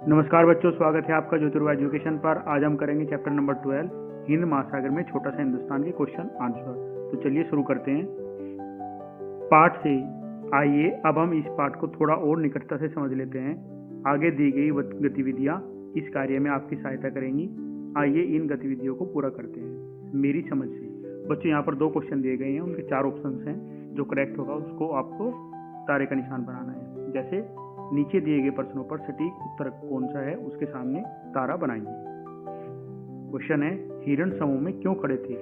नमस्कार बच्चों, स्वागत है आपका ज्योतिर्वा एजुकेशन पर। आज हम करेंगे चैप्टर नंबर 12 हिंद महासागर में छोटा सा हिंदुस्तान के क्वेश्चन आंसर। तो चलिए शुरू करते हैं पाठ से। आइए अब हम इस पाठ को थोड़ा और निकटता से समझ लेते हैं। आगे दी गई गतिविधियां इस कार्य में आपकी सहायता करेंगी। आइए इन गतिविधियों को पूरा करते हैं मेरी समझ से। बच्चों, यहाँ पर 2 क्वेश्चन दिए गए हैं, उनके 4 ऑप्शन हैं। जो करेक्ट होगा उसको आपको तारे का निशान बनाना है। जैसे नीचे दिए गए प्रश्नों पर सटीक उत्तर कौन सा है उसके सामने तारा बनाइए। क्वेश्चन है, हिरण समूह में क्यों खड़े थे?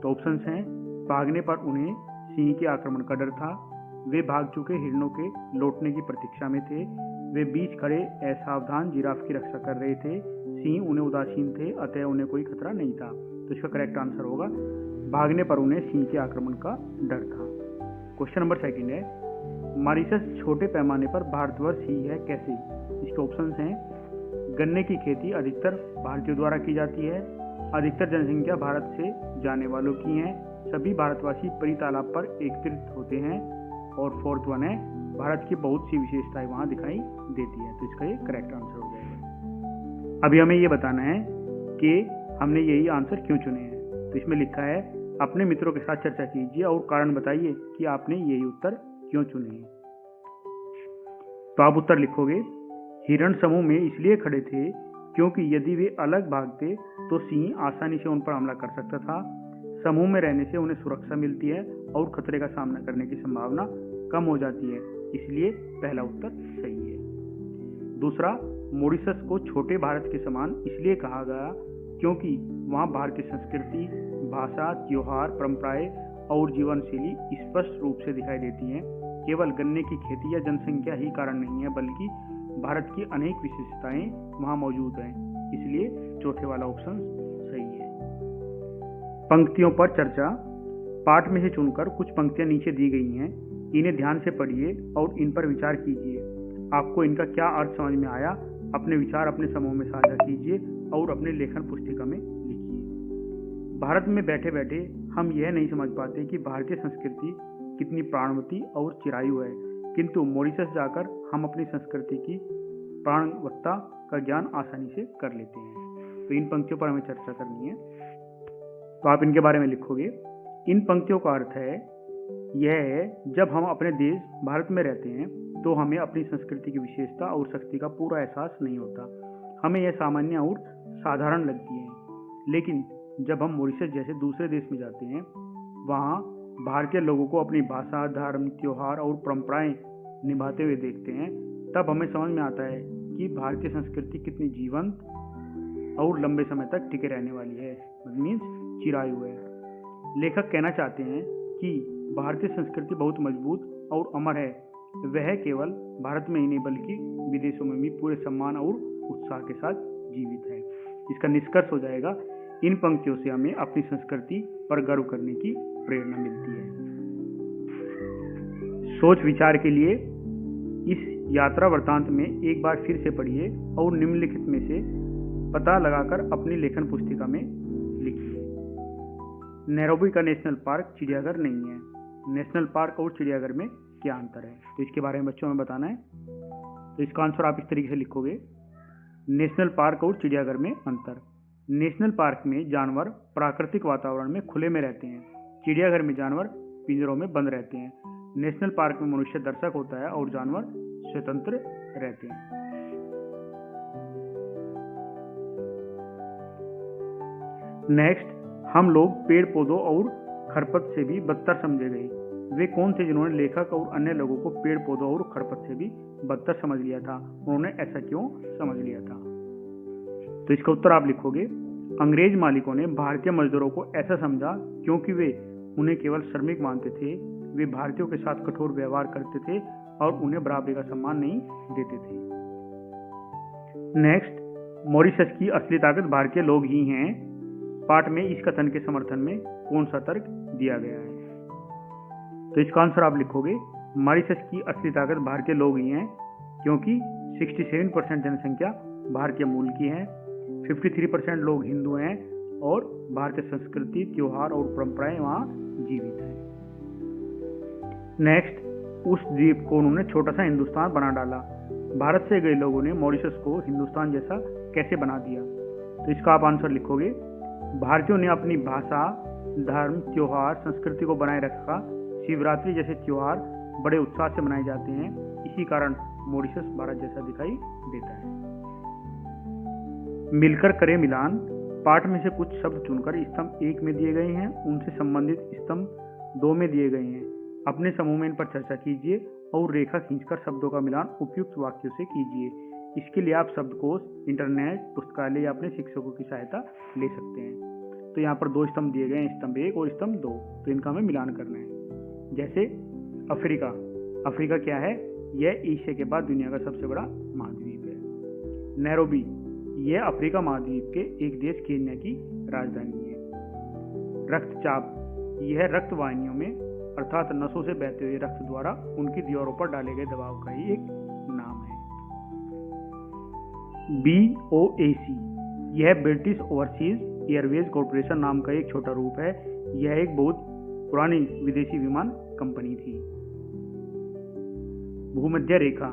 तो ऑप्शंस हैं, भागने पर उन्हें सिंह के आक्रमण का डर था, वे भाग चुके हिरणों के लौटने की प्रतीक्षा में थे, वे बीच खड़े असावधान जिराफ की रक्षा कर रहे थे, सिंह उन्हें उदासीन थे अतः उन्हें कोई खतरा नहीं था। तो इसका करेक्ट आंसर होगा भागने पर उन्हें सिंह के आक्रमण का डर था। क्वेश्चन नंबर 2 है, मॉरिशस छोटे पैमाने पर भारतवर्ष ही है कैसे? इसके ऑप्शंस हैं, गन्ने की खेती अधिकतर भारतीयों द्वारा की जाती है, अधिकतर जनसंख्या भारत से जाने वालों की है, सभी भारतवासी परी तालाब पर एकत्रित होते हैं, और 4th वन है, भारत की बहुत सी विशेषताएं वहां दिखाई देती है। तो इसका ये करेक्ट आंसर हो जाएगा। अभी हमें ये बताना है कि हमने यही आंसर क्यों चुने हैं। तो इसमें लिखा है, अपने मित्रों के साथ चर्चा कीजिए और कारण बताइए कि आपने यही उत्तर क्यों चुने हैं। तो आप उत्तर लिखोगे, हिरण समूह में इसलिए खड़े थे क्योंकि यदि वे अलग भागते तो सिंह आसानी से उन पर हमला कर सकता था, समूह में रहने से उन्हें सुरक्षा मिलती है और खतरे का सामना करने की संभावना कम हो जाती है, इसलिए पहला उत्तर सही है। दूसरा, मॉरिशस को छोटे भारत के समान इसलिए कहा गया क्योंकि वहां भारतीय संस्कृति, भाषा, त्योहार, परंपराएं और जीवन शैली स्पष्ट रूप से दिखाई देती हैं। केवल गन्ने की खेती या जनसंख्या ही कारण नहीं है, बल्कि भारत की अनेक विशेषताएं वहां मौजूद हैं, इसलिए चौथे वाला ऑप्शन सही है। पंक्तियों पर चर्चा। पाठ में से चुनकर कुछ पंक्तियां नीचे दी गई हैं, इन्हें ध्यान से पढ़िए और इन पर विचार कीजिए। आपको इनका क्या अर्थ समझ में आया, अपने विचार अपने समूह में साझा कीजिए और अपने लेखन पुस्तिका में लिखिए। भारत में बैठे बैठे हम यह नहीं समझ पाते कि भारतीय संस्कृति कितनी प्राणवती और चिरायु है, किंतु मॉरिशस जाकर हम अपनी संस्कृति की प्राणवत्ता का ज्ञान आसानी से कर लेते हैं। तो इन पंक्तियों पर हमें चर्चा करनी है, तो आप इनके बारे में लिखोगे। इन पंक्तियों का अर्थ है, यह है, जब हम अपने देश भारत में रहते हैं तो हमें अपनी संस्कृति की विशेषता और शक्ति का पूरा एहसास नहीं होता, हमें यह सामान्य और साधारण लगती है। लेकिन जब हम मॉरिशस जैसे दूसरे देश में जाते हैं, वहाँ भारतीय लोगों को अपनी भाषा, धर्म, त्योहार और परंपराएं निभाते हुए देखते हैं, तब हमें समझ में आता है कि भारतीय संस्कृति कितनी जीवंत और लंबे समय तक टिके रहने वाली है, मीन्स चिरायु है। लेखक कहना चाहते हैं कि भारतीय संस्कृति बहुत मजबूत और अमर है, वह केवल भारत में ही नहीं बल्कि विदेशों में भी पूरे सम्मान और उत्साह के साथ जीवित है। इसका निष्कर्ष हो जाएगा, इन पंक्तियों से हमें अपनी संस्कृति पर गर्व करने की प्रेरणा मिलती है। सोच विचार के लिए इस यात्रा वृत्तांत में एक बार फिर से पढ़िए और निम्नलिखित में से पता लगाकर अपनी लेखन पुस्तिका में लिखिए। नैरोबी का नेशनल पार्क चिड़ियाघर नहीं है। नेशनल पार्क और चिड़ियाघर में क्या अंतर है? तो इसके बारे में बच्चों में बताना है। तो इसका आंसर आप इस तरीके से लिखोगे, नेशनल पार्क और चिड़ियाघर में अंतर। नेशनल पार्क में जानवर प्राकृतिक वातावरण में खुले में रहते हैं, चिड़ियाघर में जानवर पिंजरों में बंद रहते हैं। नेशनल पार्क में मनुष्य दर्शक होता है और जानवर स्वतंत्र रहते हैं। नेक्स्ट, हम लोग पेड़ पौधों और खरपत से भी बदतर समझे गए। वे कौन थे जिन्होंने लेखक और अन्य लोगों को पेड़ पौधों और खरपत से भी बदतर समझ लिया था? उन्होंने ऐसा क्यों समझ लिया था? तो इसका उत्तर आप लिखोगे, अंग्रेज मालिकों ने भारतीय मजदूरों को ऐसा समझा क्योंकि वे उन्हें केवल श्रमिक मानते थे, वे भारतीयों के साथ कठोर व्यवहार करते थे और उन्हें बराबरी का सम्मान नहीं देते थे। नेक्स्ट, मॉरिशस की असली ताकत भारतीय लोग ही हैं। पाठ में इस कथन के समर्थन में कौन सा तर्क दिया गया है? तो इसका आंसर आप लिखोगे, मॉरिशस की असली ताकत भारतीय लोग ही हैं क्योंकि 67% जनसंख्या भारतीय मूल की है, 53% लोग हिंदू हैं और भारतीय संस्कृति, त्योहार और परंपराएं वहां जीवित हैं। नेक्स्ट, उस द्वीप को उन्होंने छोटा सा हिंदुस्तान बना डाला। भारत से गए लोगों ने मॉरिशस को हिंदुस्तान जैसा कैसे बना दिया? तो इसका आप आंसर लिखोगे, भारतीयों ने अपनी भाषा, धर्म, त्योहार, संस्कृति को बनाए रखा। शिवरात्रि जैसे त्योहार बड़े उत्साह से मनाए जाते हैं, इसी कारण मॉरिशस भारत जैसा दिखाई देता है। मिलकर करें मिलान। पाठ में से कुछ शब्द चुनकर स्तंभ 1 में दिए गए हैं, उनसे संबंधित स्तंभ 2 में दिए गए हैं। अपने समूह में इन पर चर्चा कीजिए और रेखा खींचकर शब्दों का मिलान उपयुक्त वाक्यों से कीजिए। इसके लिए आप शब्दकोश, इंटरनेट, पुस्तकालय या अपने शिक्षकों की सहायता ले सकते हैं। तो यहाँ पर 2 स्तंभ दिए गए हैं, स्तंभ 1 और स्तंभ 2, तो इनका हमें मिलान करना है। जैसे अफ्रीका। अफ्रीका क्या है? यह एशिया के बाद दुनिया का सबसे बड़ा महाद्वीप है। नैरोबी, यह अफ्रीका महाद्वीप के एक देश केन्या की राजधानी है। रक्तचाप, यह रक्त वाहिनियों में अर्थात नसों से बहते हुए रक्त द्वारा उनकी दीवारों पर डाले गए दबाव का ही एक नाम है। BOAC, यह ब्रिटिश ओवरसीज एयरवेज कॉरपोरेशन नाम का एक छोटा रूप है। यह एक बहुत पुरानी विदेशी विमान कंपनी थी। भूमध्य रेखा,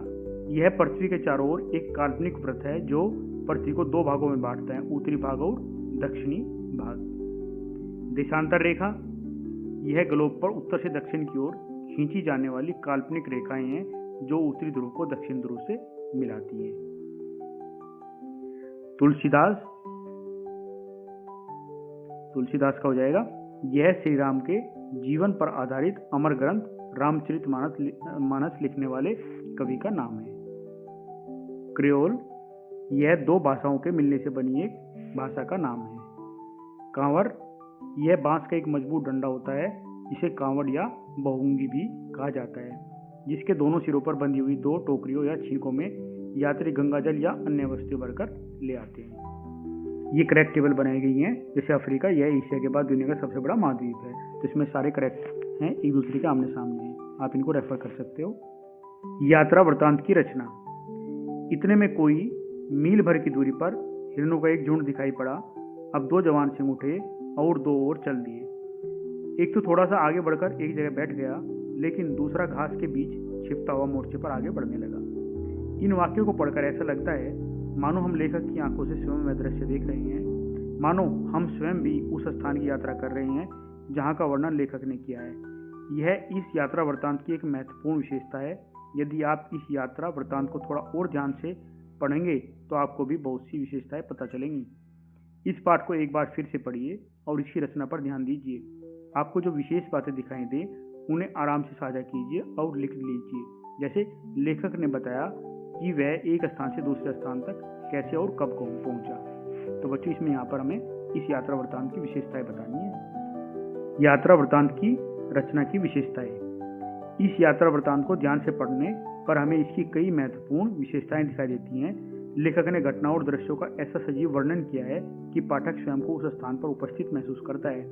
यह पृथ्वी के चारों ओर एक काल्पनिक वृत्त है जो पृथ्वी को 2 भागों में बांटता है, उत्तरी भाग और दक्षिणी भाग। देशांतर रेखा, यह ग्लोब पर उत्तर से दक्षिण की ओर खींची जाने वाली काल्पनिक रेखाएं हैं जो उत्तरी ध्रुव को दक्षिण ध्रुव से मिलाती हैं। तुलसीदास का हो जाएगा, यह श्री राम के जीवन पर आधारित अमर ग्रंथ रामचरितमानस लिखने वाले कवि का नाम है। क्रियोल, यह 2 भाषाओं के मिलने से बनी एक भाषा का नाम है। कांवर, यह बांस का एक मजबूत डंडा होता है जिसे कांवड़ या बहुंगी भी कहा जाता है, जिसके दोनों सिरों पर बंधी हुई 2 टोकरियों या छींकों में यात्री गंगाजल या अन्य वस्तुएं भरकर ले आते हैं। ये करेक्ट टेबल बनाई गई हैं। जैसे अफ्रीका, यह एशिया के बाद दुनिया का सबसे बड़ा महाद्वीप है, तो इसमें सारे करेक्ट हैं, एक दूसरे के आमने सामने हैं। आप इनको रेफर कर सकते हो। यात्रा वृत्तांत की रचना। इतने में कोई मील भर की दूरी पर हिरणों का एक झुंड दिखाई पड़ा। अब 2 जवान सिंह उठे और 2 और चल दिए। एक तो थोड़ा सा आगे बढ़कर एक जगह बैठ गया, लेकिन दूसरा घास के बीच छिपता हुआ मोर्चे पर आगे बढ़ने लगा। इन वाक्यों को पढ़कर ऐसा लगता है मानो हम लेखक की आंखों से स्वयं वह दृश्य देख रहे हैं, मानो हम स्वयं भी उस स्थान की यात्रा कर रहे हैं जहां का वर्णन लेखक ने किया है। यह इस यात्रा वृत्तांत की एक महत्वपूर्ण विशेषता है। यदि आप इस यात्रा वृत्तांत को थोड़ा और ध्यान से पढ़ेंगे तो आपको भी बहुत सी विशेषताएं पता चलेंगी। इस पाठ को एक बार फिर से पढ़िए और इसकी रचना पर ध्यान दीजिए। आपको जो विशेष बातें दिखाई दें उन्हें आराम से साझा कीजिए और लिख लीजिए। जैसे लेखक ने बताया कि वह एक स्थान से दूसरे स्थान तक कैसे और कब पहुंचा। तो बच्चों, इसमें यहाँ पर हमें इस यात्रा वृत्तांत की विशेषताएं बतानी है। यात्रा वृत्तांत की रचना की विशेषताएं। इस यात्रा वृत्तांत को ध्यान से पढ़ने पर हमें इसकी कई महत्वपूर्ण विशेषताएं दिखाई देती हैं। लेखक ने घटनाओं और दृश्यों का ऐसा सजीव वर्णन किया है कि पाठक स्वयं को उस स्थान पर उपस्थित महसूस करता है।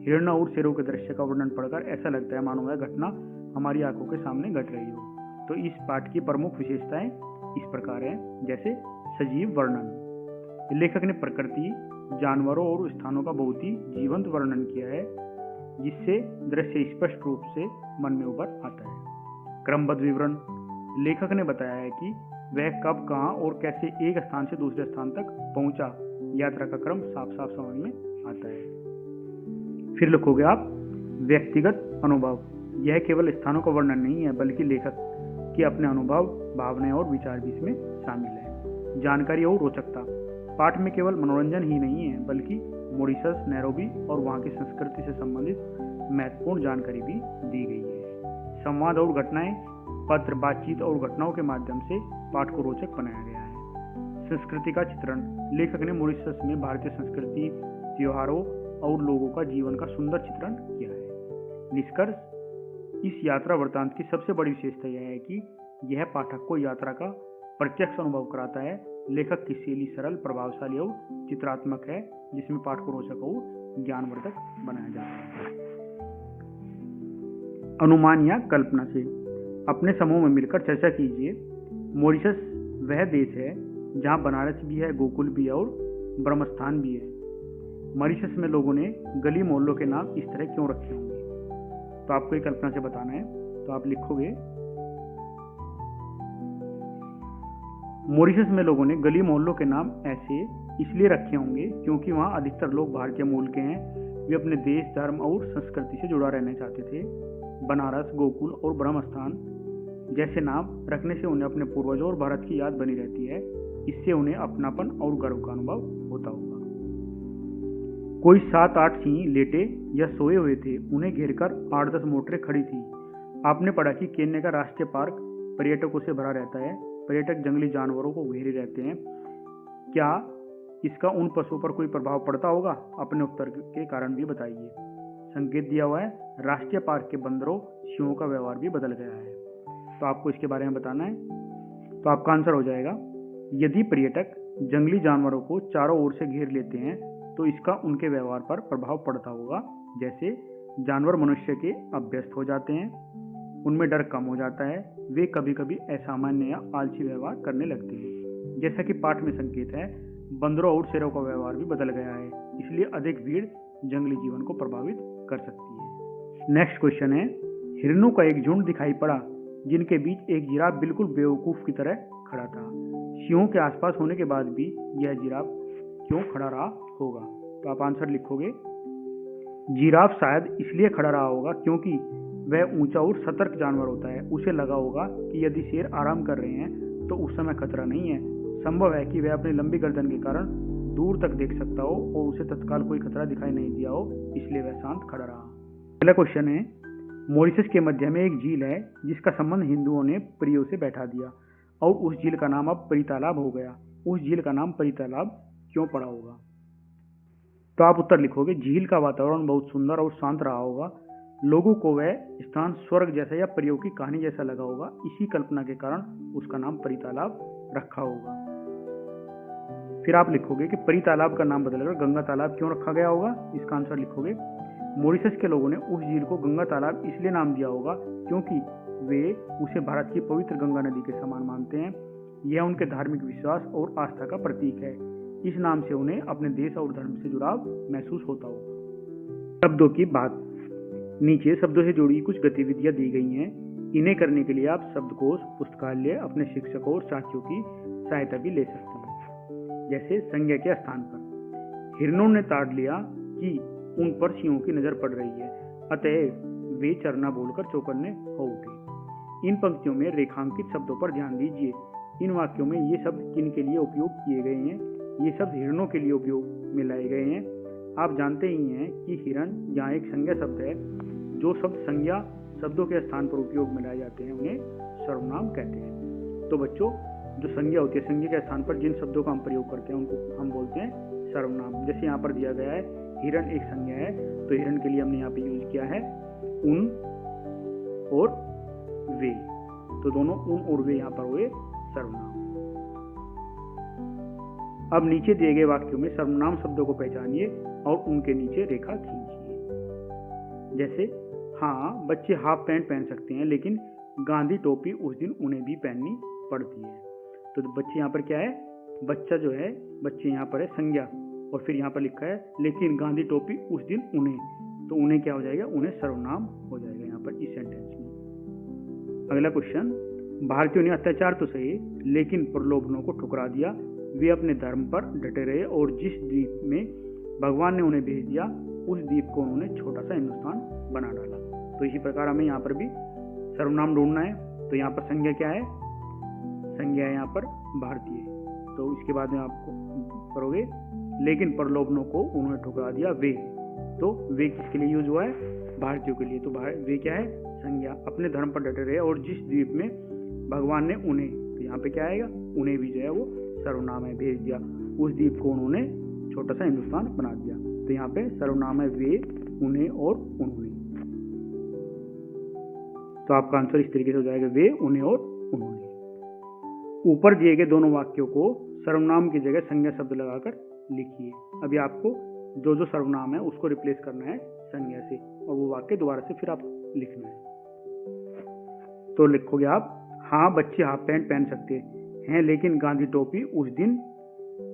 हिरणों और शेरों के दृश्य का वर्णन पढ़कर ऐसा लगता है मानो वह घटना हमारी आंखों के सामने घट रही हो। तो इस पाठ की प्रमुख विशेषताएं इस प्रकार हैं। जैसे सजीव वर्णन, लेखक ने प्रकृति, जानवरों और स्थानों का बहुत ही जीवंत वर्णन किया है, जिससे दृश्य स्पष्ट रूप से मन में उभर आता है। क्रमबद्ध विवरण, लेखक ने बताया है कि वह कब, कहां और कैसे एक स्थान से दूसरे स्थान तक पहुंचा। यात्रा का क्रम साफ साफ समझ में आता है। फिर लिखोगे आप व्यक्तिगत अनुभव। यह केवल स्थानों का वर्णन नहीं है, बल्कि लेखक के अपने अनुभव, भावनाएं और विचार भी इसमें शामिल है। जानकारी और रोचकता, पाठ में केवल मनोरंजन ही नहीं है, बल्कि मॉरिशस, नैरोबी और वहां की संस्कृति से संबंधित महत्वपूर्ण जानकारी भी दी गई है। संवाद और घटनाएं, पत्र, बातचीत और घटनाओं के माध्यम से पाठ को रोचक बनाया गया है। संस्कृति का चित्रण, लेखक ने मॉरिशस में भारतीय संस्कृति, त्योहारों और लोगों का जीवन का सुंदर चित्रण किया है। निष्कर्ष, इस यात्रा वृत्तांत की सबसे बड़ी विशेषता यह है कि यह पाठक को यात्रा का प्रत्यक्ष अनुभव कराता है। लेखक की शैली सरल, प्रभावशाली और चित्रात्मक है, जिसमें पाठ को रोचक और ज्ञानवर्धक बनाया जाता है। अनुमान या कल्पना से अपने समूह में मिलकर चर्चा कीजिए। मॉरिशस वह देश है जहां बनारस भी है, गोकुल भी है और ब्रह्मस्थान भी है। मॉरिशस में लोगों ने गली मोहल्लों के नाम इस तरह क्यों रखे होंगे? तो आपको एक कल्पना से बताना है। तो आप लिखोगे मॉरिशस में लोगों ने गली मोहल्लों के नाम ऐसे इसलिए रखे होंगे क्योंकि वहाँ अधिकतर लोग भारतीय मूल के हैं। वे अपने देश, धर्म और संस्कृति से जुड़ा रहना चाहते थे। बनारस, गोकुल और ब्रह्म स्थान जैसे नाम रखने से उन्हें अपने पूर्वजों और भारत की याद बनी रहती है। इससे उन्हें अपनापन और गर्व का अनुभव होता होगा। कोई 7-8 सिंह लेटे या सोए हुए थे। उन्हें घेरकर 8-10 मोटरें खड़ी थी। आपने पढ़ा कि केन्या का राष्ट्रीय पार्क पर्यटकों से भरा रहता है। पर्यटक जंगली जानवरों को घेरे रहते हैं। क्या इसका उन पशुओं पर कोई प्रभाव पड़ता होगा? अपने उत्तर के कारण भी बताइए। संकेत दिया हुआ है, राष्ट्रीय पार्क के बंदरों, सिंहों का व्यवहार भी बदल गया है। तो आपको इसके बारे में बताना है। तो आपका आंसर हो जाएगा, यदि पर्यटक जंगली जानवरों को चारों ओर से घेर लेते हैं तो इसका उनके व्यवहार पर प्रभाव पड़ता होगा। जैसे जानवर मनुष्य के अभ्यस्त हो जाते हैं, उनमें डर कम हो जाता है, वे कभी कभी असामान्य या आलसी व्यवहार करने लगते हैं। जैसा कि पाठ में संकेत है, बंदरों और शेरों का व्यवहार भी बदल गया है, इसलिए अधिक भीड़ जंगली जीवन को प्रभावित कर सकती है। नेक्स्ट क्वेश्चन है, हिरणों का एक झुंड दिखाई पड़ा जिनके बीच एक जिराफ बिल्कुल बेवकूफ की तरह खड़ा था। सिंहों के आसपास होने के बाद भी यह जिराफ क्यों खड़ा रहा होगा? तो आप आंसर लिखोगे, जिराफ शायद इसलिए खड़ा रहा होगा क्योंकि वह ऊंचा और सतर्क जानवर होता है। उसे लगा होगा कि यदि शेर आराम कर रहे हैं तो उस समय खतरा नहीं है। संभव है कि वह अपनी लंबी गर्दन के कारण दूर तक देख सकता हो और उसे तत्काल कोई खतरा दिखाई नहीं दिया हो, इसलिए वह शांत खड़ा रहा। अगला क्वेश्चन है, मॉरिशस के मध्य में एक झील है जिसका संबंध हिंदुओं ने परियों से बैठा दिया और उस झील का नाम अब परी तालाब हो गया। उस झील का नाम परी तालाब क्यों पड़ा होगा? तो आप उत्तर लिखोगे, झील का वातावरण बहुत सुंदर और शांत रहा होगा। लोगों को वह स्थान स्वर्ग जैसा या परियों की कहानी जैसा लगा होगा। इसी कल्पना के कारण उसका नाम परी तालाब रखा होगा। फिर आप लिखोगे कि परी तालाब का नाम बदलकर गंगा तालाब क्यों रखा गया होगा? इसका आंसर लिखोगे, मॉरिशस के लोगों ने उस झील को गंगा तालाब इसलिए नाम दिया होगा क्योंकि वे उसे भारत की पवित्र गंगा नदी के समान मानते हैं। यह उनके धार्मिक विश्वास और आस्था का प्रतीक है। इस नाम से उन्हें अपने देश और धर्म से जुड़ाव महसूस होता होगा। शब्दों की बात, नीचे शब्दों से जुड़ी कुछ गतिविधियां दी गई हैं। इन्हें करने के लिए आप शब्दकोश, पुस्तकालय, अपने शिक्षकों और साथियों की सहायता भी ले सकते हैं। जैसे संज्ञा के स्थान पर, हिरणों ने ताड़ लिया कि उन पर सिंहों की नजर पड़ रही है, अतः वे चरना बोलकर चौकन्ने हो उठे। इन पंक्तियों में रेखांकित शब्दों पर ध्यान दीजिए। इन वाक्यों में ये शब्द किन के लिए उपयोग किए गए हैं? ये शब्द हिरणों के लिए उपयोग में लाए गए हैं। आप जानते ही हैं कि हिरण यहाँ एक संज्ञा शब्द है। जो शब्द संज्ञा शब्दों के स्थान पर उपयोग में लाए जाते हैं उन्हें सर्वनाम कहते हैं। तो बच्चों, जो संज्ञा होती है, संज्ञा के स्थान पर जिन शब्दों का हम प्रयोग करते हैं उनको हम बोलते हैं सर्वनाम। जैसे यहाँ पर दिया गया है, हिरण एक संज्ञा है, तो हिरण के लिए हमने यहाँ पे यूज किया है उन और वे। तो दोनों उन और वे यहाँ पर हुए सर्वनाम। अब नीचे दिए गए वाक्यों में सर्वनाम शब्दों को पहचानिए और उनके नीचे रेखा खींचिए। जैसे, हाँ, बच्चे हाफ पैंट पहन सकते हैं, लेकिन गांधी टोपी उस दिन उन्हें भी पहननी पड़ती है। तो बच्चे यहाँ पर क्या है? बच्चा जो है, बच्चे यहाँ पर है संज्ञा, और फिर यहाँ पर लिखा है लेकिन गांधी टोपी उस दिन उन्हें, तो उन्हें क्या हो जाएगा? उन्हें सर्वनाम हो जाएगा यहाँ पर इस सेंटेंस में। अगला क्वेश्चन, भारतीयों ने अत्याचार तो सही लेकिन प्रलोभनों को ठुकरा दिया। वे अपने धर्म पर डटे रहे और जिस द्वीप में भगवान ने उन्हें भेज दिया उस द्वीप को उन्होंने छोटा सा हिंदुस्तान बना डाला। तो इसी प्रकार हमें यहाँ पर भी सर्वनाम ढूंढना है। तो यहाँ पर संज्ञा क्या है? संज्ञा है यहाँ पर भारतीय। तो इसके बाद में आपको करोगे लेकिन प्रलोभनों को उन्होंने ठुकरा दिया वे। तो वे किसके लिए यूज हुआ है? भारतीयों के लिए। तो वे क्या है? संज्ञा। अपने धर्म पर डटे रहे और जिस द्वीप में भगवान ने उन्हें, तो यहाँ पे क्या आएगा? उन्हें भी जो है वो सर्वनाम है, भेज दिया। उस द्वीप को उन्होंने छोटा सा हिंदुस्तान बना दिया। तो यहाँ पे सर्वनाम है वे, उन्हें और उन्होंने। तो आपका आंसर इस तरीके से हो जाएगा, वे, उन्हें और उन्होंने। ऊपर दिए गए दोनों वाक्यों को सर्वनाम की जगह संज्ञा शब्द लगाकर लिखिए। अभी आपको जो जो सर्वनाम है उसको रिप्लेस करना है संज्ञा से, और वो वाक्य दोबारा से फिर आप लिखना है। तो लिखोगे आप, हाँ, बच्चे हाफ पैंट पहन सकते हैं लेकिन गांधी टोपी उस दिन,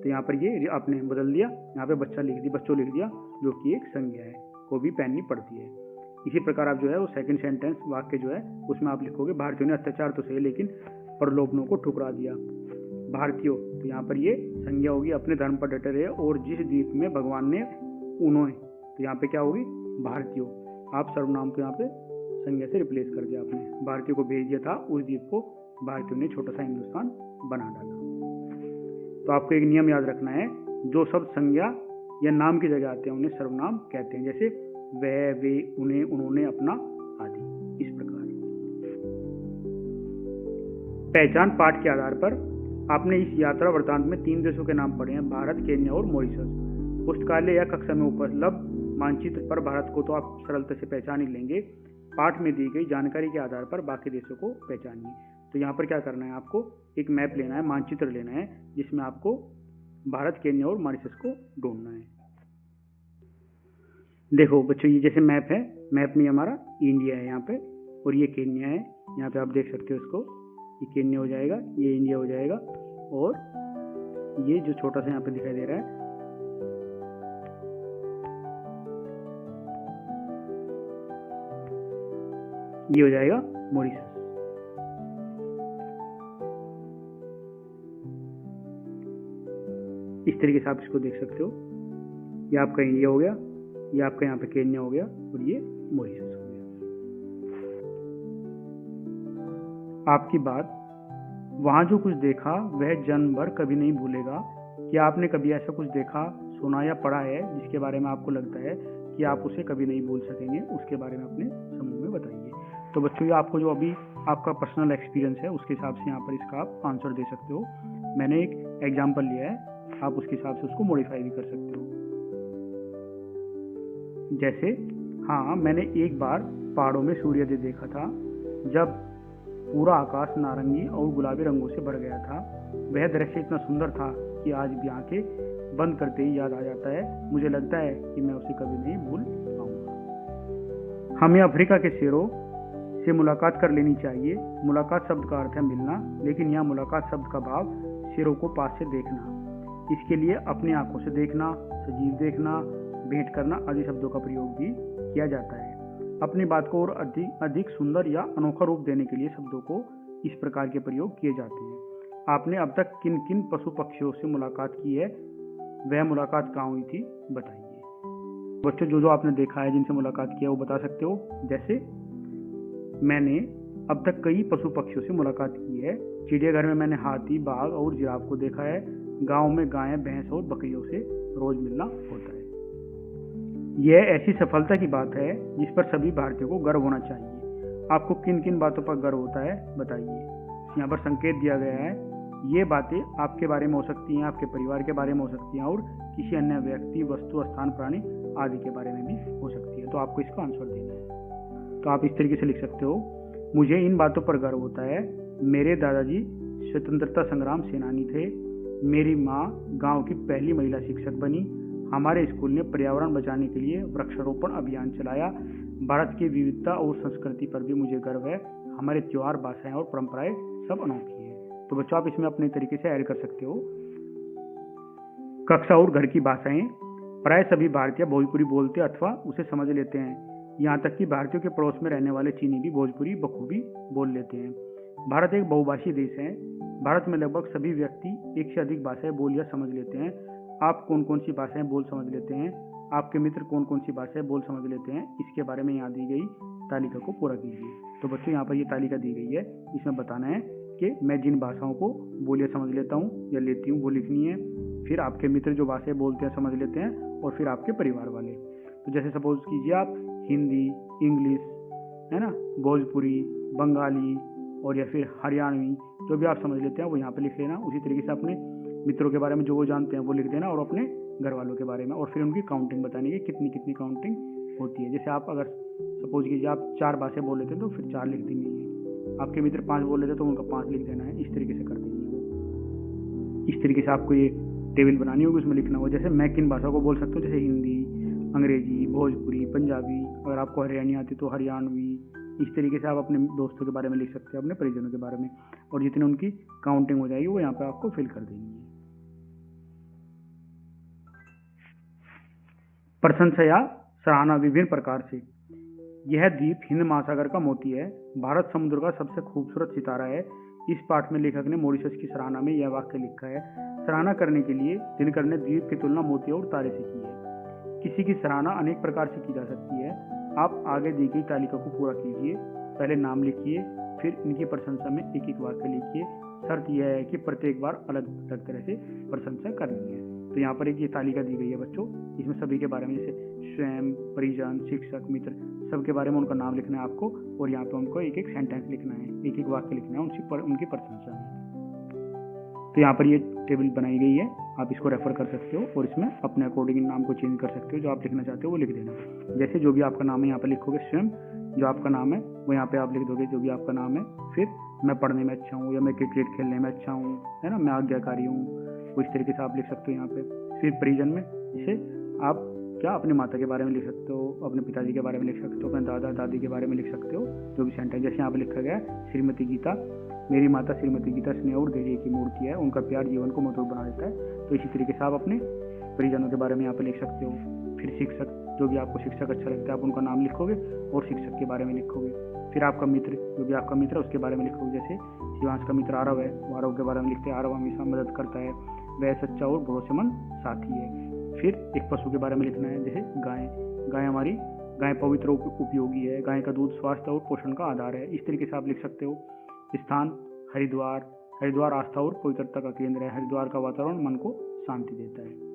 तो यहाँ पर ये आपने बदल दिया, यहाँ पे बच्चा लिख दिया, बच्चों लिख दिया, जो कि एक संज्ञा है, को भी पहननी पड़ती है। इसी प्रकार आप जो है वो सेकंड सेंटेंस वाक्य जो है उसमें आप लिखोगे, भारतीयों ने अत्याचार तो सही लेकिन प्रलोभनों को ठुकरा दिया। भारतीयों, तो यहाँ पर ये संज्ञा होगी, अपने धर्म पर डटे रहे और जिस द्वीप में भगवान ने उन्होंने, तो यहाँ पे क्या होगी, भारतीयों। आप सर्वनाम को यहाँ पे संज्ञा से रिप्लेस कर दिया आपने, भारतीयों को भेज दिया था, उस द्वीप को भारतीयों ने छोटा सा हिंदुस्तान बना डाला। तो आपको एक नियम याद रखना है, जो शब्द संज्ञा या नाम की जगह आते हैं उन्हें सर्वनाम कहते हैं, जैसे वह, वे, उन्हें, उन्होंने, अपना आदि। इस प्रकार पहचान पाठ के आधार पर आपने इस यात्रा वृत्तांत में 3 देशों के नाम पढ़े हैं, भारत, केन्या और मॉरिशस। पुस्तकालय या कक्षा में उपलब्ध मानचित्र पर भारत को तो आप सरलता से पहचान ही लेंगे, पाठ में दी गई जानकारी के आधार पर बाकी देशों को पहचानिए। तो यहाँ पर क्या करना है, आपको एक मैप लेना है, मानचित्र लेना है, जिसमें आपको भारत, केन्या और मॉरिशस को ढूंढना है। देखो बच्चों, ये जैसे मैप है, मैप में हमारा इंडिया है यहाँ पे, और ये केन्या है, यहाँ पे आप देख सकते हो इसको, ये केन्या हो जाएगा, ये इंडिया हो जाएगा, और ये जो छोटा सा यहाँ पे दिखाई दे रहा है ये हो जाएगा मॉरिशस। इस तरीके से आप इसको देख सकते हो, ये आपका इंडिया हो गया, ये आपका यहाँ पे केन्या हो गया, और ये मॉरिशस हो गया। आपकी बात, वहां जो कुछ देखा वह जन्म भर कभी नहीं भूलेगा। क्या आपने कभी ऐसा कुछ देखा, सुना या पढ़ा है जिसके बारे में आपको लगता है कि आप उसे कभी नहीं भूल सकेंगे? उसके बारे में अपने समूह में बताइए। तो बच्चों, ये आपको जो अभी आपका पर्सनल एक्सपीरियंस है उसके हिसाब से यहाँ पर इसका आप आंसर दे सकते हो। मैंने एक एग्जाम्पल लिया है, आप उसके हिसाब से उसको मॉडिफाई भी कर सकते हो। जैसे, हाँ, मैंने एक बार पहाड़ों में सूर्योदय देखा था, जब पूरा आकाश नारंगी और गुलाबी रंगों से भर गया था। वह दृश्य इतना सुंदर था कि आज भी आंखें बंद करते ही याद आ जाता है। मुझे लगता है कि मैं उसे कभी नहीं भूल पाऊंगा। हमें अफ्रीका के शेरों से मुलाकात कर लेनी चाहिए। मुलाकात शब्द का अर्थ है मिलना, लेकिन यहाँ मुलाकात शब्द का भाव शेरों को पास से देखना। इसके लिए अपनी आंखों से देखना, सजीव देखना, भेंट करना आदि शब्दों का प्रयोग भी किया जाता है। अपनी बात को और अधिक सुंदर या अनोखा रूप देने के लिए शब्दों को इस प्रकार के प्रयोग किए जाते हैं। आपने अब तक किन किन पशु पक्षियों से मुलाकात की है, वह मुलाकात कहाँ हुई थी, बताइए। बच्चों, जो जो आपने देखा है, जिनसे मुलाकात किया, वो बता सकते हो। जैसे, मैंने अब तक कई पशु पक्षियों से मुलाकात की है। चिड़ियाघर में मैंने हाथी, बाघ और जिराफ को देखा है। गांव में गायें, भैंस और बकरियों से रोज मिलना होता है। यह ऐसी सफलता की बात है जिस पर सभी भारतीयों को गर्व होना चाहिए। आपको किन किन बातों पर गर्व होता है, बताइए। यहाँ पर संकेत दिया गया है। ये बातें आपके बारे में हो सकती हैं, आपके परिवार के बारे में हो सकती हैं, और किसी अन्य व्यक्ति, वस्तु, स्थान, प्राणी आदि के बारे में भी हो सकती है। तो आपको इसका आंसर देना है। तो आप इस तरीके से लिख सकते हो, मुझे इन बातों पर गर्व होता है। मेरे दादाजी स्वतंत्रता संग्राम सेनानी थे। मेरी माँ गांव की पहली महिला शिक्षक बनी। हमारे स्कूल ने पर्यावरण बचाने के लिए वृक्षारोपण अभियान चलाया। भारत की विविधता और संस्कृति पर भी मुझे गर्व है। हमारे त्योहार, भाषाएं और परंपराएं सब अनोखी है। तो बच्चों, आप इसमें अपने तरीके से ऐड कर सकते हो। कक्षा और घर की भाषाएं, प्राय सभी भारतीय भोजपुरी बोलते अथवा उसे समझ लेते हैं। यहाँ तक कि भारतीयों के पड़ोस में रहने वाले चीनी भी भोजपुरी बखूबी बोल लेते हैं। भारत एक बहुभाषी देश है। भारत में लगभग सभी व्यक्ति एक से अधिक भाषाएं बोल या समझ लेते हैं। आप कौन कौन सी भाषाएं बोल समझ लेते हैं? आपके मित्र कौन कौन सी भाषाएं बोल समझ लेते हैं? इसके बारे में यहाँ दी गई तालिका को पूरा कीजिए। तो बच्चों, यहाँ पर ये तालिका दी गई है, इसमें बताना है कि मैं जिन भाषाओं को बोल या समझ लेता हूँ या लेती हूँ वो लिखनी है। फिर आपके मित्र जो भाषाएं बोलते हैं, समझ लेते हैं, और फिर आपके परिवार वाले। तो जैसे सपोज कीजिए आप हिंदी, इंग्लिश, है ना, भोजपुरी, बंगाली और या फिर हरियाणवी, जो भी आप समझ लेते हैं वो यहाँ पे लिख लेना। उसी तरीके से अपने मित्रों के बारे में जो वो जानते हैं वो लिख देना, और अपने घर वालों के बारे में, और फिर उनकी काउंटिंग बतानी है, कितनी कितनी काउंटिंग होती है। जैसे आप अगर सपोज कीजिए आप 4 भाषाएं बोल लेते हैं तो फिर 4 लिख देनी है। आपके मित्र 5 बोल लेते हैं तो उनका 5 लिख देना है। इस तरीके से कर देनी है। इस तरीके से आपको ये टेबल बनानी होगी, उसमें लिखना होगा। जैसे मैं किन भाषा को बोल सकता हूँ, जैसे हिंदी, अंग्रेजी, भोजपुरी, पंजाबी। अगर आपको हरियाणी आती तो हरियाणवी। इस तरीके से आप अपने दोस्तों के बारे में लिख सकते हैं, अपने परिजनों के बारे में, और जितनी उनकी काउंटिंग हो जाएगी वो यहाँ पे आपको फिल कर देनी है। प्रशंसा या सराहना विभिन्न प्रकार से। यह द्वीप हिंद महासागर का मोती है। भारत समुद्र का सबसे खूबसूरत सितारा है। इस पाठ में लेखक ने मॉरिशस की सराहना में यह वाक्य लिखा है, सराहना करने के लिए दिनकर ने द्वीप की तुलना मोतियों और तारे से की है। किसी की सराहना अनेक प्रकार से की जा सकती है। आप आगे दी गई तालिका को पूरा कीजिए। पहले नाम लिखिए, फिर इनकी प्रशंसा में एक एक वाक्य लिखिए। शर्त यह है कि प्रत्येक बार अलग अलग तरह से प्रशंसा करनी है। तो यहाँ पर एक ये तालिका दी गई है बच्चों, इसमें सभी के बारे में, जैसे स्वयं, परिजन, शिक्षक, मित्र, सबके बारे में उनका नाम लिखना है आपको, और यहाँ पे उनको एक एक सेंटेंस लिखना है, एक एक वाक्य लिखना है उनकी प्रशंसा में। तो यहाँ पर ये टेबल बनाई गई है, आप इसको रेफर कर सकते हो और इसमें अपने अकॉर्डिंग नाम को चेंज कर सकते हो। जो आप लिखना चाहते हो वो लिख देना। जैसे जो भी आपका नाम है यहाँ पर लिखोगे, स्वयं जो आपका नाम है वो यहाँ पे आप लिख दोगे जो भी आपका नाम है। फिर मैं पढ़ने में अच्छा हूँ, या मैं क्रिकेट खेलने में अच्छा हूँ, है ना, मैं आज्ञाकारी हूँ, वो इस तरीके से आप लिख सकते हो यहाँ पे। फिर परिजन में जैसे आप क्या अपनी माता के बारे में लिख सकते हो, अपने पिताजी के बारे में लिख सकते हो, अपने दादा दादी के बारे में लिख सकते हो, जो भी सेंटेंस। जैसे यहाँ पे लिखा गया है, श्रीमती गीता, मेरी माता श्रीमती गीता स्नेह और धैर्य की मूर्ति है, उनका प्यार जीवन को मधुर बना देता है। तो इसी तरीके से आप अपने परिजनों के बारे में यहाँ पे लिख सकते हो। फिर शिक्षक, जो भी आपको शिक्षक अच्छा लगता है आप उनका नाम लिखोगे और शिक्षक के बारे में लिखोगे। फिर आपका मित्र, जो भी आपका मित्र है उसके बारे में लिखोगे। जैसे शिवांश का मित्र आरव है, आरव के बारे में लिखते हैं, आरव हमेशा मदद करता है, वह सच्चा और भरोसेमंद साथी है। फिर एक पशु के बारे में लिखना है, जैसे गाय पवित्र उपयोगी है, गाय का दूध स्वास्थ्य और पोषण का आधार है। इस तरीके से आप लिख सकते हो। स्थान, हरिद्वार आस्था और पवित्रता का केंद्र है, हरिद्वार का वातावरण मन को शांति देता है।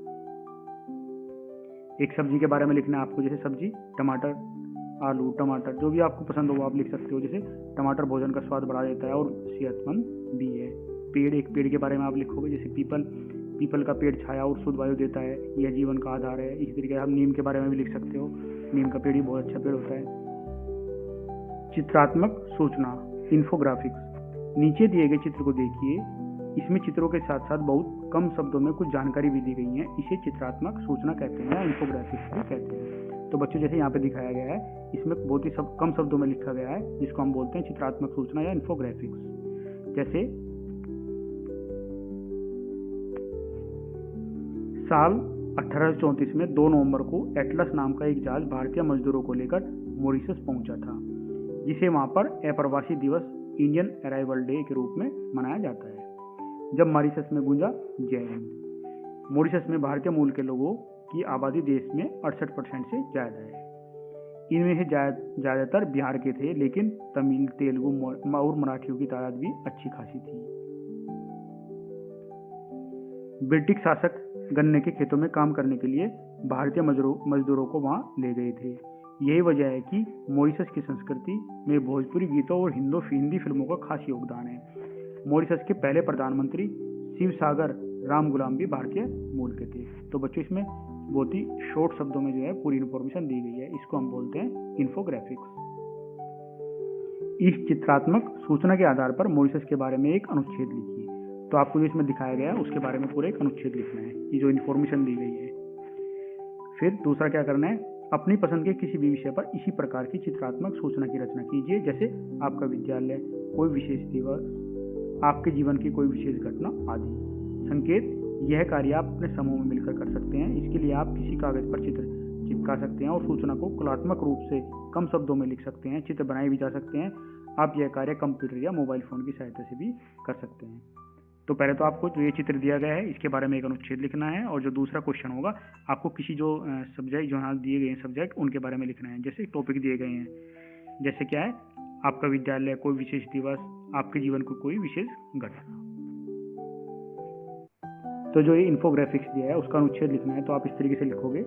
एक सब्जी के बारे में लिखना है आपको, जैसे सब्जी टमाटर, आलू, टमाटर, जो भी आपको पसंद हो वो आप लिख सकते हो। जैसे टमाटर भोजन का स्वाद बढ़ा देता है और सेहतमंद भी है। पेड़, एक पेड़ के बारे में आप लिखोगे, जैसे पीपल का पेड़ छाया और शुद्ध वायु देता है, यह जीवन का आधार है। इस तरीके से आप नीम के बारे में भी लिख सकते हो, नीम का पेड़ भी बहुत अच्छा पेड़ होता है। चित्रात्मक सूचना, इन्फोग्राफिक्स। नीचे दिए गए चित्र को देखिए, इसमें चित्रों के साथ साथ बहुत कम शब्दों में कुछ जानकारी भी दी गई है। इसे चित्रात्मक सूचना कहते हैं, इन्फोग्राफिक्स भी कहते हैं। तो बच्चों जैसे यहाँ पे दिखाया गया है, इसमें बहुत ही कम शब्दों में लिखा गया है, जिसको हम बोलते हैं चित्रात्मक सूचना या इन्फोग्राफिक्स। जैसे साल 1834 में 2 नवंबर को एटलस नाम का एक जहाज भारतीय मजदूरों को लेकर मॉरिशस पहुंचा था, जिसे वहां पर अप्रवासी दिवस, इंडियन अराइवल डे के रूप में मनाया जाता है। जब मॉरिशस में गूंजा जय हिंद। मॉरिशस में भारतीय मूल के लोगों की आबादी देश में 68% से ज्यादा है। इनमें से ज्यादातर बिहार के थे, लेकिन तमिल, तेलुगु और मराठियों की तादाद भी अच्छी खासी थी। ब्रिटिश शासक गन्ने के खेतों में काम करने के लिए भारतीय मजदूरों को वहां ले गए थे। यही वजह है कि मॉरिशस की संस्कृति में भोजपुरी गीतों और हिंदी फिल्मों का खास योगदान है। मॉरिशस के पहले प्रधानमंत्री शिवसागर रामगुलाम भी भारतीय मूल के थे। तो बच्चों इसमें बहुत ही शॉर्ट शब्दों में जो है पूरी इंफॉर्मेशन दी गई है, इसको हम बोलते हैं इन्फोग्राफिक्स। इस चित्रात्मक सूचना के आधार पर मॉरिशस के बारे में एक अनुच्छेद लिखिए। तो आपको जो इसमें दिखाया गया है उसके बारे में पूरा एक अनुच्छेद लिखना है, ये जो इन्फॉर्मेशन दी गई है। फिर दूसरा क्या करना है, अपनी पसंद के किसी भी विषय पर इसी प्रकार की चित्रात्मक सूचना की रचना कीजिए, जैसे आपका विद्यालय, कोई विशेष दिवस, आपके जीवन की कोई विशेष घटना आदि। संकेत, यह कार्य आप अपने समूह में मिलकर कर सकते हैं। इसके लिए आप किसी कागज पर चित्र चिपका सकते हैं और सूचना को कलात्मक रूप से कम शब्दों में लिख सकते हैं। चित्र बनाए भी जा सकते हैं। आप यह कार्य कंप्यूटर या मोबाइल फोन की सहायता से भी कर सकते हैं। तो पहले तो आपको जो ये चित्र दिया गया है इसके बारे में एक अनुच्छेद लिखना है, और जो दूसरा क्वेश्चन होगा आपको किसी जो सब्जेक्ट, जो यहाँ दिए गए हैं सब्जेक्ट, उनके बारे में लिखना है। जैसे टॉपिक दिए गए हैं, जैसे क्या है, आपका विद्यालय, कोई विशेष दिवस, आपके जीवन को कोई विशेष घटना। तो जो ये इन्फोग्राफिक्स दिया है उसका अनुच्छेद लिखना है। तो आप इस तरीके से लिखोगे,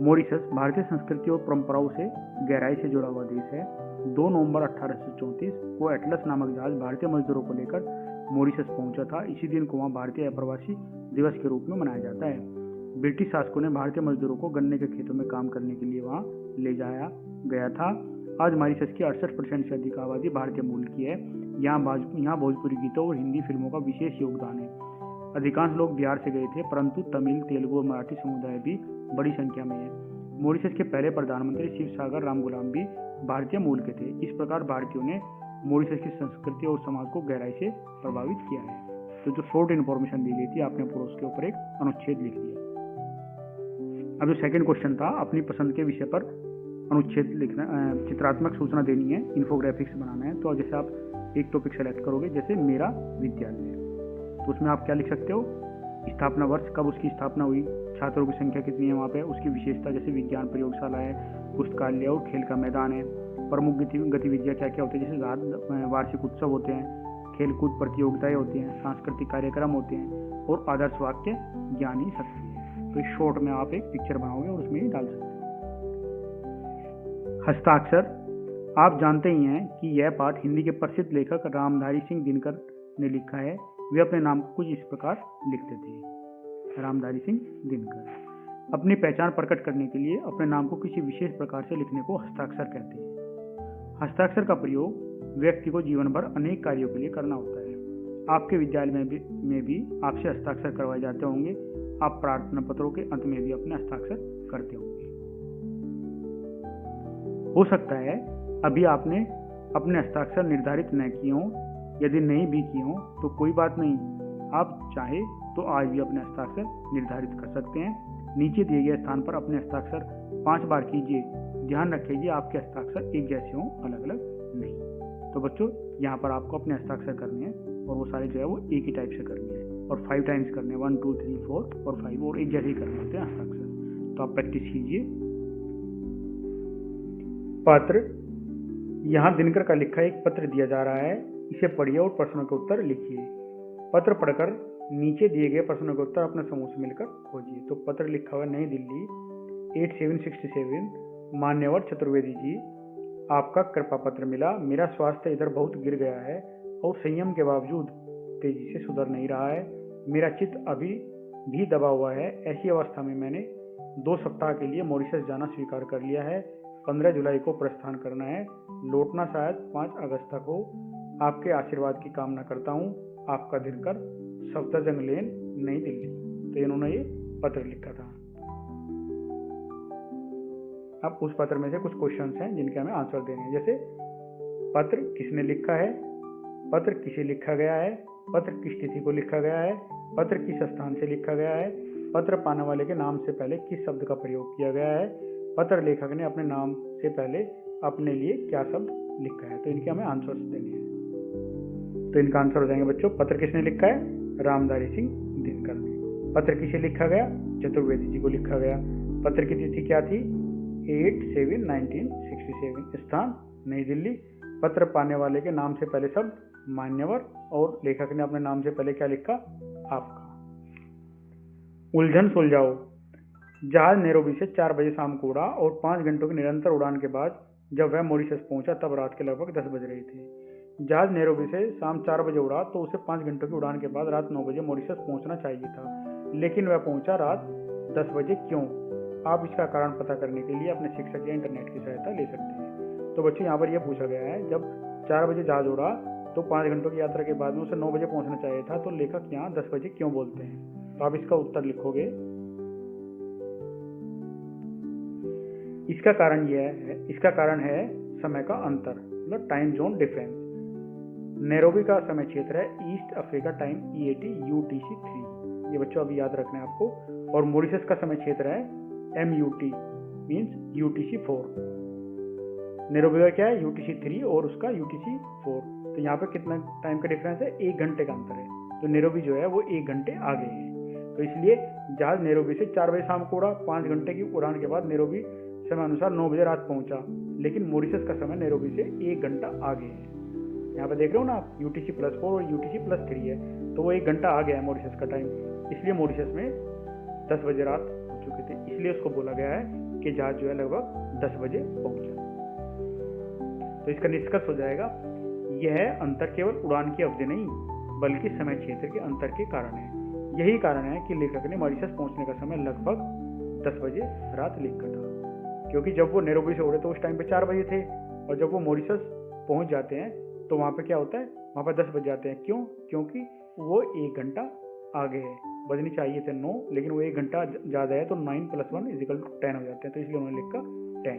मॉरिशस भारतीय संस्कृति और परंपराओं से गहराई से जुड़ा हुआ देश है। 2 नवंबर 1834 को एटलस नामक जहाज भारतीय मजदूरों को लेकर मॉरिशस पहुंचा था। इसी दिन को वहां भारतीय अप्रवासी दिवस के रूप में मनाया जाता है। ब्रिटिश शासकों ने भारतीय मजदूरों को गन्ने के खेतों में काम करने के लिए वहां ले जाया गया था। आज मॉरिशस की 68% से अधिक आबादी भारतीय मूल की है। यहाँ भोजपुरी गीतों और हिंदी फिल्मों का विशेष योगदान है। अधिकांश लोग बिहार से गए थे, परंतु तमिल, तेलुगु और मराठी समुदाय भी बड़ी संख्या में है। मॉरिशस के पहले प्रधानमंत्री शिवसागर रामगुलाम भी भारतीय मूल के थे। इस प्रकार भारतीयों ने मॉरिशस की संस्कृति और समाज को गहराई से प्रभावित किया है। तो जो शॉर्ट इन्फॉर्मेशन दी गई थी आपने पूरा उसके ऊपर एक अनुच्छेद लिख दिया। अब जो सेकंड क्वेश्चन था, अपनी पसंद के विषय पर अनुच्छेद लिखना, चित्रात्मक सूचना देनी है, इन्फोग्राफिक्स बनाना है। तो जैसे आप एक टॉपिक सेलेक्ट करोगे, जैसे मेरा विद्यालय, तो उसमें आप क्या लिख सकते हो, स्थापना वर्ष, कब उसकी स्थापना हुई, छात्रों की संख्या कितनी है वहाँ पे, उसकी विशेषता जैसे विज्ञान प्रयोगशाला है, पुस्तकालय और खेल का मैदान है, प्रमुख गतिविधियाँ क्या क्या होती है, जैसे वार्षिक उत्सव होते हैं, खेलकूद प्रतियोगिताएं होती हैं, सांस्कृतिक कार्यक्रम होते हैं, और आदर्श वाक्य ज्ञान ही शक्ति है। तो इस शॉर्ट में आप एक पिक्चर बनाओगे और उसमें ही डाल सकते हैं। हस्ताक्षर, आप जानते ही हैं कि यह पाठ हिंदी के प्रसिद्ध लेखक रामधारी सिंह दिनकर ने लिखा है। वे अपने नाम को कुछ इस प्रकार लिखते थे। रामधारी सिंह दिनकर अपनी पहचान प्रकट करने के लिए अपने नाम को किसी विशेष प्रकार से लिखने को हस्ताक्षर कहते हैं। हस्ताक्षर का प्रयोग व्यक्ति को जीवन भर अनेक कार्यों के लिए करना होता है। आपके विद्यालय में भी आपसे हस्ताक्षर करवाए जाते होंगे। आप प्रार्थना पत्रों के अंत में भी अपने हस्ताक्षर करते होंगे। हो सकता है अभी आपने अपने हस्ताक्षर निर्धारित न किए हों। यदि नहीं भी किए हों तो कोई बात नहीं, आप चाहे तो आज भी अपने हस्ताक्षर निर्धारित कर सकते हैं। नीचे दिए गए स्थान पर अपने हस्ताक्षर 5 बार कीजिए। ध्यान रखिए आपके हस्ताक्षर एक जैसे हों, अलग अलग नहीं। तो बच्चों, यहाँ पर आपको अपने हस्ताक्षर करने हैं और वो सारे जो है वो एक ही टाइप से करने हैं और 5 टाइम्स करने हैं, 1 2 3 4 और 5, और एक जैसे ही करने होते हैं हस्ताक्षर। तो आप प्रैक्टिस कीजिए। पत्र, यहाँ दिनकर का लिखा एक पत्र दिया जा रहा है, इसे पढ़िए और प्रश्नों के उत्तर लिखिए। पत्र पढ़कर नीचे दिए गए प्रश्नों के उत्तर अपने समूह से मिलकर खोजिए। तो पत्र लिखा हुआ नई दिल्ली 8767, मान्यवर चतुर्वेदी जी, आपका कृपा पत्र मिला। मेरा स्वास्थ्य इधर बहुत गिर गया है और संयम के बावजूद तेजी से सुधर नहीं रहा है। मेरा चित्त अभी भी दबा हुआ है। ऐसी अवस्था में मैंने 2 सप्ताह के लिए मॉरिशस जाना स्वीकार कर लिया है। 15 जुलाई को प्रस्थान करना है, लौटना शायद 5 अगस्त तक हो। आपके आशीर्वाद की कामना करता हूँ। आपका दिनकर, सफदरजंग लेन, नई दिल्ली। तो इन्होंने ये पत्र लिखा था। अब उस पत्र में से कुछ क्वेश्चंस हैं जिनके हमें आंसर देने हैं। जैसे पत्र किसने लिखा है, पत्र किसे लिखा गया है, पत्र किस तिथि को लिखा गया है, पत्र किस स्थान से लिखा गया है, पत्र पाने वाले के नाम से पहले किस शब्द का प्रयोग किया गया है, पत्र लेखक ने अपने नाम से पहले अपने लिए क्या शब्द लिखा है। तो इनके हमें आंसर्स देने हैं। तो इनका आंसर हो जाएंगे बच्चों, पत्र किसने लिखा है, रामधारी सिंह दिनकर ने। पत्र किसे लिखा गया, चतुर्वेदी जी को लिखा गया। पत्र की तिथि क्या थी, 8/7/1967, स्थान नई दिल्ली। पत्र पाने वाले के नाम से पहले शब्द मान्यवर, और लेखक ने अपने नाम से पहले क्या लिखा, आपका। उलझन सुलझाओ, जहाज नैरोबी से 4 बजे शाम को उड़ा और 5 घंटों की निरंतर उड़ान के बाद जब वह मॉरिशस पहुंचा तब रात के लगभग 10 बज रहे थे। जहाज नैरोबी से शाम 4 बजे उड़ा तो उसे 5 घंटों की उड़ान के बाद रात 9 बजे मॉरिशस पहुंचना चाहिए था, लेकिन वह पहुंचा रात 10 बजे क्यों? आप इसका कारण पता करने के लिए अपने शिक्षक या इंटरनेट की सहायता ले सकते हैं। तो बच्चों, यहाँ पर यह पूछा गया है, जब 4 बजे जहाज उड़ा तो 5 घंटों की यात्रा के बाद में उसे 9 बजे पहुंचना चाहिए था, तो लेखक यहाँ 10 बजे क्यों बोलते हैं? तो आप इसका उत्तर लिखोगे। इसका कारण है समय का अंतर, मतलब टाइम जोन डिफरेंस। नैरोबी का समय क्षेत्र है east Africa time EAT UTC 3, ये बच्चों अभी याद रखना है आपको। और मॉरिशस का समय क्षेत्र है MUT मींस UTC 4। नैरोबी का क्या है, UTC 3 और उसका UTC 4। तो यहाँ पे कितना टाइम का डिफरेंस है, 1 घंटे का अंतर है। तो नैरोबी जो है वो 1 घंटे आगे है। तो इसलिए जहाज नैरोबी से 4 बजे शाम को उड़ा, 5 घंटे की उड़ान के बाद नैरोबी समय अनुसार 9 बजे रात पहुंचा, लेकिन मॉरिशस का समय नैरोबी से 1 घंटा आगे है। यहाँ पे देख रहे हो ना आप, UTC+4 और UTC+3 है, तो वो 1 घंटा आगे है मॉरिशस का टाइम। इसलिए मॉरिशस में 10 बजे रात हो चुके थे, इसलिए उसको बोला गया है कि जहाज जो है लगभग 10 बजे पहुंचा। तो इसका निष्कर्ष हो जाएगा, यह अंतर केवल उड़ान की अवधि नहीं बल्कि समय क्षेत्र के अंतर के कारण है। यही कारण है कि लेखक ने मॉरिशस पहुंचने का समय लगभग 10 बजे रात लिखा था, क्योंकि जब वो नैरोबी से उड़े तो उस टाइम पे 4 बजे थे, और जब वो मॉरिशस पहुंच जाते हैं तो वहाँ पे क्या होता है, वहाँ पे 10 बज जाते हैं। क्यों? क्योंकि वो 1 घंटा आगे है। बजनी चाहिए थे 9, लेकिन वो 1 घंटा ज़्यादा है, तो 9 + 1 = 10 हो जाते हैं। तो इसलिए उन्होंने लिखा 10।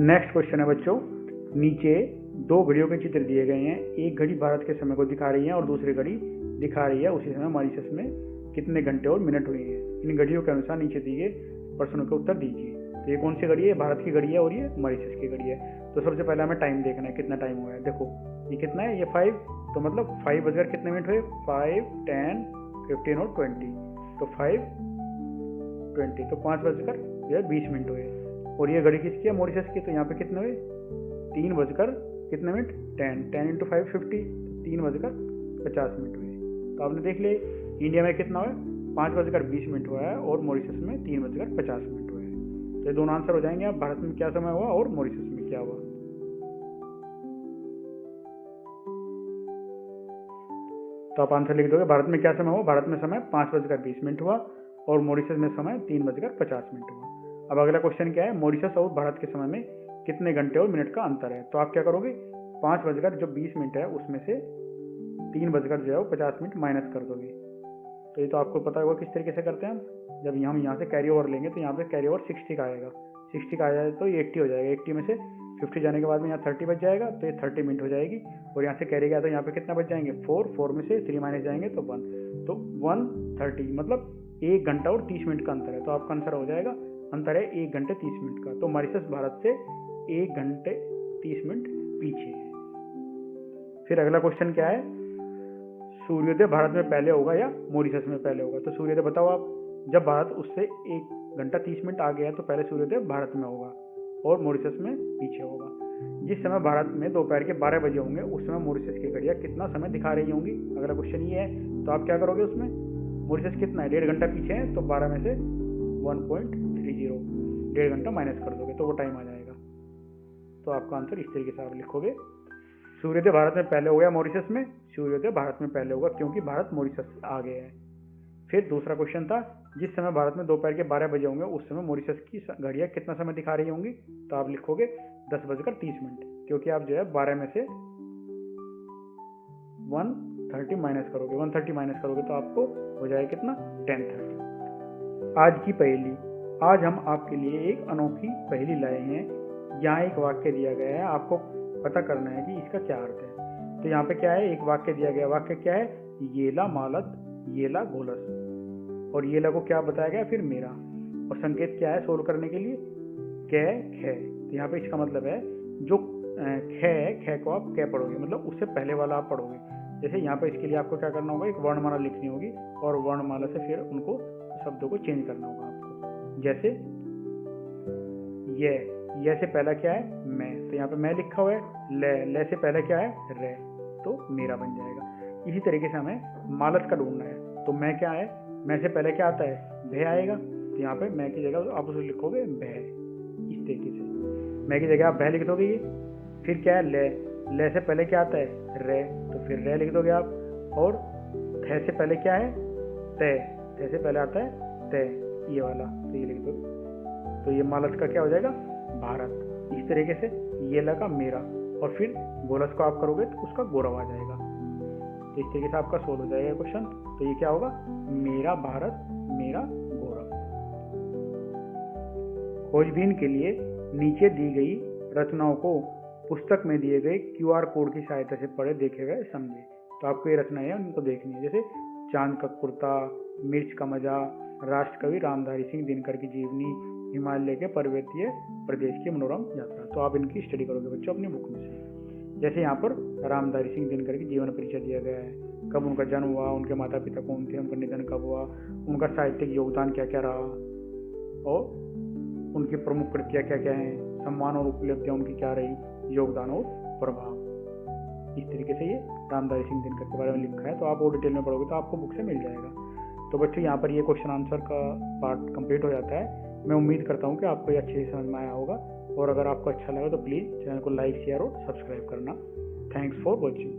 नेक्स्ट क्वेश्चन है बच्चों, नीचे 2 घड़ियों के चित्र दिए गए हैं। एक घड़ी भारत के समय को दिखा रही है और दूसरी घड़ी दिखा रही है उसी समय मॉरिशस में कितने घंटे और मिनट हुए हैं। इन घड़ियों के अनुसार नीचे दिए प्रश्नों के उत्तर दीजिए। तो तो ये कौन सी घड़ी है? भारत की घड़ी है और ये मॉरिशस की घड़ी है। तो सबसे पहले हमें टाइम देखना है, कितना टाइम हुआ है। देखो ये कितना है, ये 5, तो मतलब 5 बजकर कितने मिनट हुए? 5, 10, 15 और 20, तो 5:20, तो 5 बजकर जो है 20 मिनट हुए। और ये घड़ी किसकी है? मॉरिशस की। तो यहाँ पे कितने हुए? 3 बजकर कितने मिनट? 10 × 5 50, 3 बजकर 50 मिनट हुए। तो आपने देख लिया इंडिया में कितना हुआ? 5 बजकर 20 मिनट हुआ है और मॉरिशस में 3 बजकर 50 मिनट हुए हैं। तो ये दोनों आंसर हो जाएंगे। अब भारत में क्या समय हुआ और मॉरिशस में क्या हुआ। तो आप आंसर लिख दोगे, भारत में क्या समय हुआ? भारत में समय 5 बजकर 20 मिनट हुआ और मॉरिशस में समय 3 बजकर 50 मिनट हुआ। अब अगला क्वेश्चन क्या है? मॉरिशस और भारत के समय में कितने घंटे और मिनट का अंतर है? तो आप क्या करोगे? 5 बजकर जो 20 मिनट है उसमें से 3 बजकर जो है वो 50 मिनट माइनस कर दोगे। तो ये तो आपको पता होगा किस तरीके से करते हैं हम। जब हम यहाँ से कैरी ओवर लेंगे तो यहाँ पे कैरी ओवर 60 का आएगा, 60 का आ जाए तो ये 80 हो जाएगा। 80 में से 50 जाने के बाद में यहाँ 30 बच जाएगा, तो ये 30 मिनट हो जाएगी। और यहाँ से कैरी गया तो यहाँ पे कितना बच जाएंगे? 4 में से 3 माइनस जाएंगे तो 1, तो 1:30, मतलब 1 घंटा और 30 मिनट का अंतर है। तो आपका आंसर हो जाएगा, अंतर है 1 घंटे 30 मिनट का। तो मॉरिशस भारत से 1 घंटे 30 मिनट पीछे है। फिर अगला क्वेश्चन क्या है? सूर्योदय भारत में पहले होगा या मॉरिशस में पहले होगा? तो सूर्योदय बताओ आप। जब भारत उससे 1 घंटा 30 मिनट आगे है तो पहले सूर्योदय भारत में होगा और मॉरिशस में पीछे होगा। जिस समय भारत में दोपहर के 12 बजे होंगे उस समय मॉरिशस की घड़ियां कितना समय दिखा रही होंगी? अगला क्वेश्चन ये है। तो आप क्या करोगे उसमें? मॉरिशस कितना है? 1.5 घंटा पीछे है, तो 12 में से 1.30, 1.5 घंटा माइनस कर दोगे तो वो टाइम आ जाएगा। तो आपका आंसर इस तरीके से आप लिखोगे। सूर्योदय भारत में पहले होगा या मॉरिशस में? सूर्योदय भारत में पहले होगा क्योंकि भारत मॉरिशस से आगे है। फिर दूसरा क्वेश्चन था, जिस समय भारत में दोपहर के 12 बजे होंगे उस समय मॉरिशस की घड़ियां कितना समय दिखा रही होंगी? तो आप लिखोगे 10 बजकर 30 मिनट, क्योंकि आप जो है 12 में से 130 माइनस करोगे, 130 माइनस करोगे तो आपको हो जाएगा कितना? 10:30। आज की पहेली। आज हम आपके लिए एक अनोखी पहेली लाए हैं। यहाँ एक वाक्य दिया गया है, आपको पता करना है कि इसका क्या अर्थ है। तो यहाँ पे क्या है? एक वाक्य दिया गया, वाक्य क्या है? येला मालत येला गोलस, और येला को क्या बताया गया? फिर मेरा। और संकेत क्या है सोल्व करने के लिए? कै खे। तो यहाँ पे इसका मतलब है जो खे को आप कै पढ़ोगे, मतलब उससे पहले वाला आप पढ़ोगे। जैसे यहाँ पे इसके लिए आपको क्या करना होगा? एक वर्णमाला लिखनी होगी और वर्णमाला से फिर उनको शब्दों को चेंज करना होगा आपको। जैसे ये से पहला क्या है? मैं, तो यहाँ पे मैं लिखा हुआ है। ले से पहले क्या है? रे, तो मेरा बन जाएगा। इसी तरीके से हमें मालत का ढूंढना है। तो मैं क्या है? मैं से पहले क्या आता है? भे आएगा, तो यहाँ पे मैं की जगह आप उसे लिखोगे भे। इस तरीके से मैं की जगह आप भे लिख दोगे। ये फिर क्या है? ले से पहले क्या आता है? रे, तो फिर रे लिख दोगे आप। और थे से पहले क्या है? थे से पहले आता है ते, ये वाला, तो ये लिख दोगे। तो ये मालत का क्या हो जाएगा? भारत। इस तरीके से ये लगा मेरा, और फिर गोलस को आप करोगे तो उसका गौरव आ जाएगा। तो इस तरीके से आपका सोल्व हो जाएगा क्वेश्चन। तो ये क्या होगा? मेरा भारत मेरा गौरव। खोजबीन के लिए नीचे दी गई रचनाओं को पुस्तक में दिए गए QR कोड की सहायता से पढ़े, देखे गए, समझे। तो आपको ये रचनाएं हैं उनको देखनी है। जैसे चांद का कुर्ता, मिर्च का मजा, राष्ट्रकवि रामधारी सिंह दिनकर की जीवनी, हिमालय के पर्वतीय प्रदेश की मनोरम यात्रा। तो आप इनकी स्टडी करोगे बच्चों अपनी बुक में से। जैसे यहाँ पर रामधारी सिंह दिनकर की जीवन परिचय दिया गया है, कब उनका जन्म हुआ, उनके माता पिता कौन थे, उनका निधन कब हुआ, उनका साहित्यिक योगदान क्या क्या रहा, और उनकी प्रमुख कृतियाँ क्या क्या हैं, सम्मान और उपलब्धियाँ उनकी क्या रही, योगदान और प्रभाव। इस तरीके से ये रामधारी सिंह दिनकर के बारे में लिखा है। तो आप और डिटेल में पढ़ोगे तो आपको बुक से मिल जाएगा। तो बच्चों यहाँ पर ये क्वेश्चन आंसर का पार्ट कंप्लीट हो जाता है। मैं उम्मीद करता हूँ कि आपको ये अच्छे से समझ में आया होगा, और अगर आपको अच्छा लगा तो प्लीज़ चैनल को लाइक, शेयर और सब्सक्राइब करना। Thanks for watching.